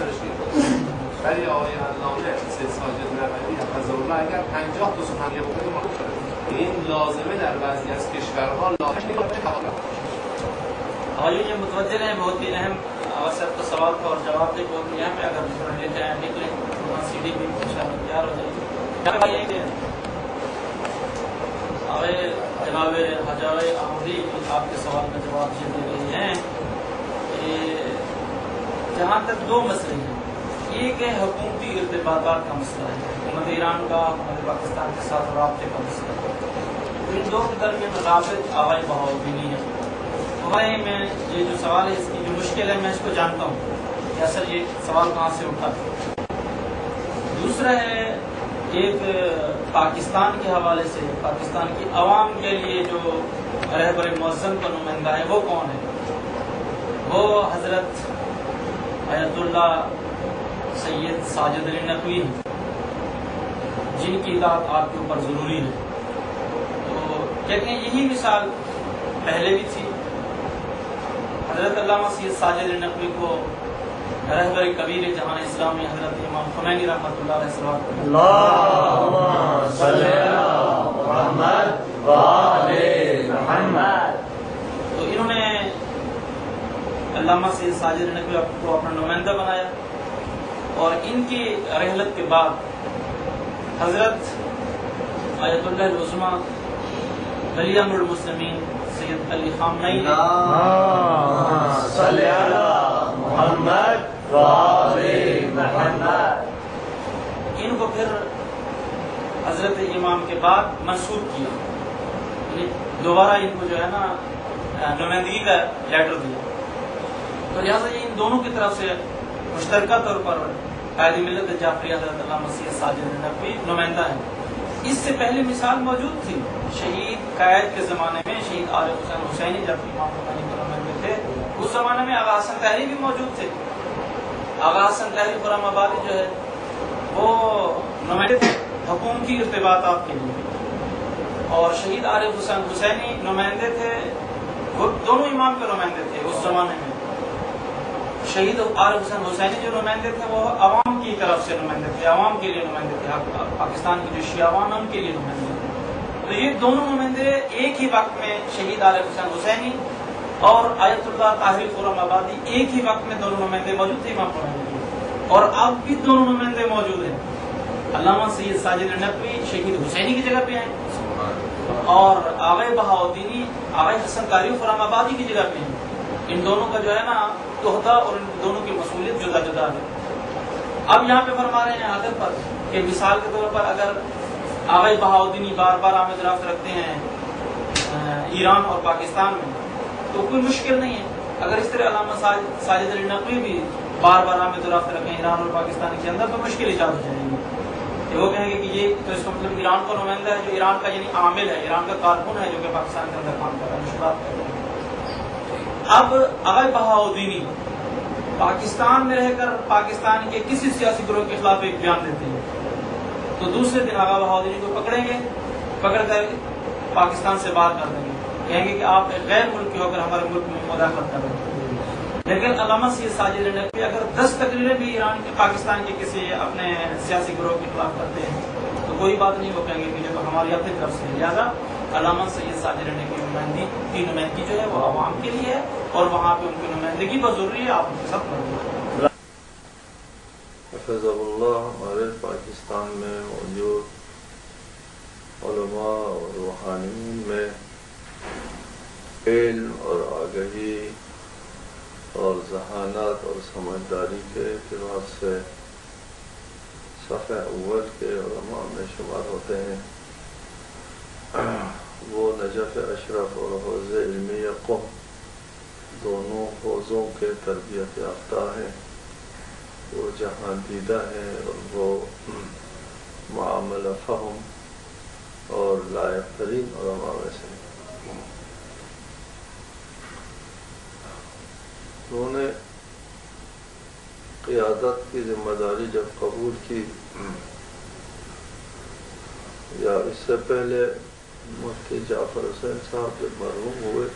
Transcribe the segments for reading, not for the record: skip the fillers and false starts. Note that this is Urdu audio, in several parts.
تشکیل کنه. ولی آقای علامه ساجد نقوی حفظه‌الله اگر 50 تا سخنگوی بکنه ما این لازمه در بعضی از کشورها لازمه آیا یہ متوجہ ہیں بہت ہی اہم سب کا سوال کا اور جواب دے بہت ہی اہم ہے. اگر لیتے ہیں نکلیں سی ڈی بھی انشاءاللہ تیار ہو جائے گی. جناب حجاب احمدی آپ کے سوال کا جواب یہ دے رہے ہیں کہ جہاں تک دو مسئلے ہیں. ایک ہے حکومتی ارتباطات کا مسئلہ ہے, حکومت ایران کا حکومت پاکستان کے ساتھ رابطے کا مسئلہ ہے. ان دو کے درمیان رابط آوائی بہاؤدینی ہے. میں یہ جو سوال ہے اس کی جو مشکل ہے میں اس کو جانتا ہوں کہ اصل یہ سوال کہاں سے اٹھا. دوسرا ہے ایک پاکستان کے حوالے سے پاکستان کی عوام کے لیے جو رہبر معظم کا نمائندہ ہے وہ کون ہے؟ وہ حضرت آیت اللہ سید ساجد علی نقوی ہیں جن کی اطاعت آپ کے اوپر ضروری ہے. تو کہتے ہیں یہی مثال پہلے بھی تھی. حضرت علامہ سید ساجد علی نقوی کو رہبر کبیر جہان اسلامی حضرت امام خمینی رحمۃ اللہ علیہ اللہم صلی علی محمد و آل محمد. تو انہوں نے علامہ سید ساجد علی نقوی کو اپنا نمائندہ بنایا اور ان کی رحلت کے بعد حضرت آیت اللہ العظمیٰ ولی امر المسلمین سید علی خامنئی صلی علی محمد و آل محمد ان کو پھر حضرت امام کے بعد منسوب کیا. دوبارہ ان کو جو ہے نا نمائندگی کا لیٹر دیا. تو لہٰذا یہ ان دونوں کی طرف سے مشترکہ طور پر قائد ملت جعفری حضرت علامہ سید ساجد نقوی نمائندہ ہیں. اس سے پہلے مثال موجود تھی شہید قائد کے زمانے میں, شہید عارف حسین حسینی جب امام خمینی کے نمائندے تھے اس زمانے میں آغا حسن طاہری بھی موجود تھے. آغا حسن طاہری خرم آبادی جو ہے وہ نمائندے تھے حکومتی ارتباطات کے لیے, اور شہید عارف حسین حسینی نمائندے تھے, وہ دونوں امام کے نمائندے تھے اس زمانے میں. شہید عارف حسین حسینی جو نمائندے تھے وہ عوام کی طرف سے نمائندے تھے, عوام کے لیے نمائندے تھے, پاکستان کی جو شیعہ عوام ان کے لیے نمائندے تھے. تو یہ دونوں نمائندے ایک ہی وقت میں شہید عارف حسین حسینی اور آیت اللہ طاہر خرم آبادی ایک ہی وقت میں دونوں نمائندے موجود تھے امام خمینی کے, اور اب بھی دونوں نمائندے موجود ہیں. علامہ سید ساجد نقوی شہید حسینی کی جگہ پہ ہیں اور آغا بہاؤدینی آغا حسن طاہری خرم آبادی کی جگہ پہ ہیں. ان دونوں کا جو ہے نا عہدہ اور ان دونوں کی مسئولیت جدا جدا ہے. اب یہاں پہ فرما رہے ہیں آخر پر کہ مثال کے طور پر اگر آغا بہاؤدینی بار بار آمد رفت رکھتے ہیں ایران اور پاکستان میں تو کوئی مشکل نہیں ہے. اگر اس طرح علامہ ساجد علی نقوی بھی بار بار آمد رفت رکھیں ایران اور پاکستان کے اندر تو مشکل ایجاد ہو جائے گی. وہ کہیں گے کہ یہ تو اس کا مطلب ایران کا نمائندہ ہے جو ایران کا یعنی عامل ہے, ایران کا کارکن ہے جو کہ پاکستان کے اندر کام کر رہا ہے, مشکلات کر رہا ہے. اب آغا بہاؤدینی پاکستان میں رہ کر پاکستان کے کسی سیاسی گروہ کے خلاف ایک بیان دیتے ہیں تو دوسرے دن آغا بہاؤدینی کو پکڑیں گے, پکڑ کر پاکستان سے باہر کر دیں گے, کہیں گے کہ آپ ایک غیر ملکی ہو کر ہمارے ملک میں مداخلت کر رہے ہیں. لیکن علامہ سید ساجد نقوی اگر 10 تقریریں بھی ایران کے پاکستان کے کسی اپنے سیاسی گروہ کے خلاف کرتے ہیں تو کوئی بات نہیں, وہ کہیں گے کہ یہ تو ہماری اپنی طرف سے. لہٰذا علامہ سید ساجد نقوی کی نمائندگی جو ہے وہ عوام کے لیے ہے اور وہاں پہ ان کی نمائندگی بہت ضروری ہے, آپ ان کے ساتھ کر دیں. حفظ اللہ ہمارے پاکستان میں موجود علماء اور روحانیون میں علم اور آگہی اور ذہانت اور سمجھداری کے اعتبار سے صف اول کے علماء میں شمار ہوتے ہیں. وہ نجف اشرف اور حوض علمی قم دونوں حوضوں کے تربیت یافتہ ہیں, وہ جہاں دیدہ ہیں اور وہ معاملہ فہم اور لائق ترین علماء میں سے. انہوں نے قیادت کی ذمہ داری جب قبول کی یا اس سے پہلے مفتی جعفر حسین صاحب جب مرحوم ہوئے,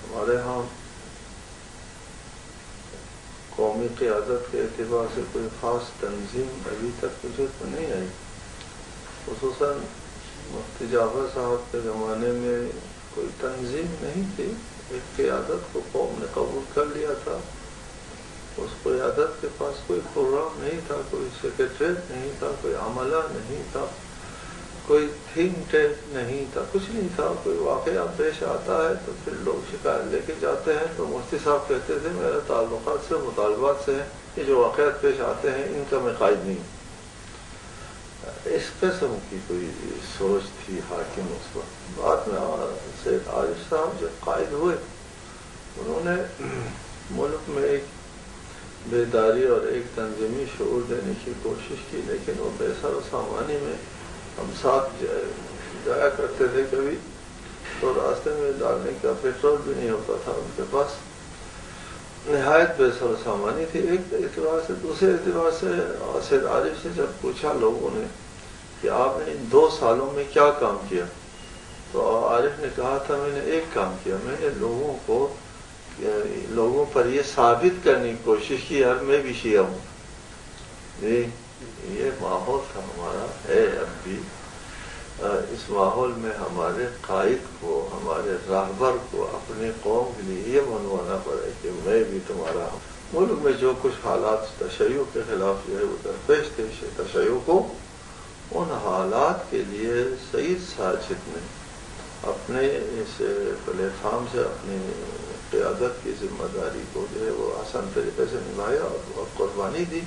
ہمارے ہاں قومی قیادت کے اعتبار سے کوئی خاص تنظیم ابھی تک مجھے تو نہیں آئی. خصوصاً مفتی جعفر صاحب کے زمانے میں کوئی تنظیم نہیں تھی. ایک قیادت کو قوم نے قبول کر لیا تھا. اس قیادت کے پاس کوئی پروگرام نہیں تھا، کوئی سیکریٹریٹ نہیں تھا، کوئی عملہ نہیں تھا، کوئی تھنک ٹینک نہیں تھا، کچھ نہیں تھا. کوئی واقعہ پیش آتا ہے تو پھر لوگ شکایت لے کے جاتے ہیں تو مفتی صاحب کہتے تھے میرے تعلقات سے مطالبات سے ہیں، یہ جو واقعات پیش آتے ہیں ان کا میں قائد نہیں. اس قسم کی کوئی سوچ تھی حاکم اس وقت. بعد میں سید عارف صاحب جب قائد ہوئے انہوں نے ملک میں ایک بیداری اور ایک تنظیمی شعور دینے کی کوشش کی، لیکن وہ بے سر و سامانی میں ہم ساتھ جایا کرتے تھے کبھی تو راستے میں ڈالنے کا پیٹرول بھی نہیں ہوتا تھا ان کے پاس. نہایت بے سر و سامانی تھی ایک اعتبار سے. دوسرے اعتبار سے سید عارف سے جب پوچھا لوگوں نے کہ آپ نے ان 2 سالوں میں کیا کام کیا تو عارف نے کہا تھا میں نے ایک کام کیا، میں نے لوگوں پر یہ ثابت کرنے کی کوشش کی یار میں بھی شیعہ ہوں. یہ ماحول تھا ہمارا، ہے اب بھی. اس ماحول میں ہمارے قائد کو، ہمارے راہبر کو اپنے قوم کے لیے یہ منوانا پڑے کہ میں بھی تمہارا ہوں. ملک میں جو کچھ حالات تشیع کے خلاف جو ہے وہ درپیش تھے تشیع کو، ان حالات کے لیے سید ساجد نے اپنے اس پلیٹ فارم سے اپنی قیادت کی ذمہ داری کو جو ہے وہ آسان طریقے سے نبھایا اور قربانی دی.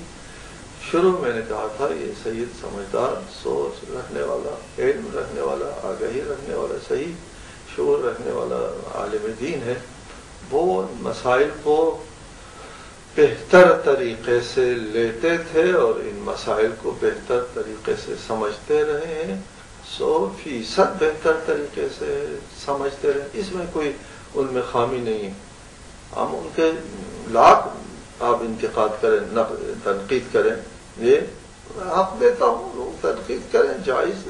شروع میں نے کہا تھا یہ سید سمجھدار، سوچ رکھنے والا، علم رکھنے والا، آگاہی رکھنے والا، صحیح شعور رکھنے والا عالم دین ہے. وہ مسائل کو بہتر طریقے سے لیتے تھے اور ان مسائل کو بہتر طریقے سے سمجھتے رہے ہیں. 100% بہتر طریقے سے سمجھتے رہے. اس میں کوئی ان میں خامی نہیں ہے. ہم ان کے لاکھ آپ انتقاد کریں، تنقید کریں، یہ حق دیتا ہوں. لوگ تنقید کریں، جائز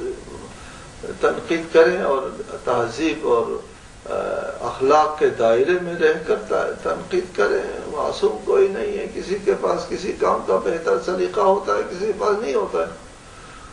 تنقید کریں اور تہذیب اور اخلاق کے دائرے میں رہ کر تنقید کریں. معصوم کوئی نہیں ہے. کسی کے پاس کسی کام کا بہتر سلیقہ ہوتا ہے، کسی کے پاس نہیں ہوتا ہے.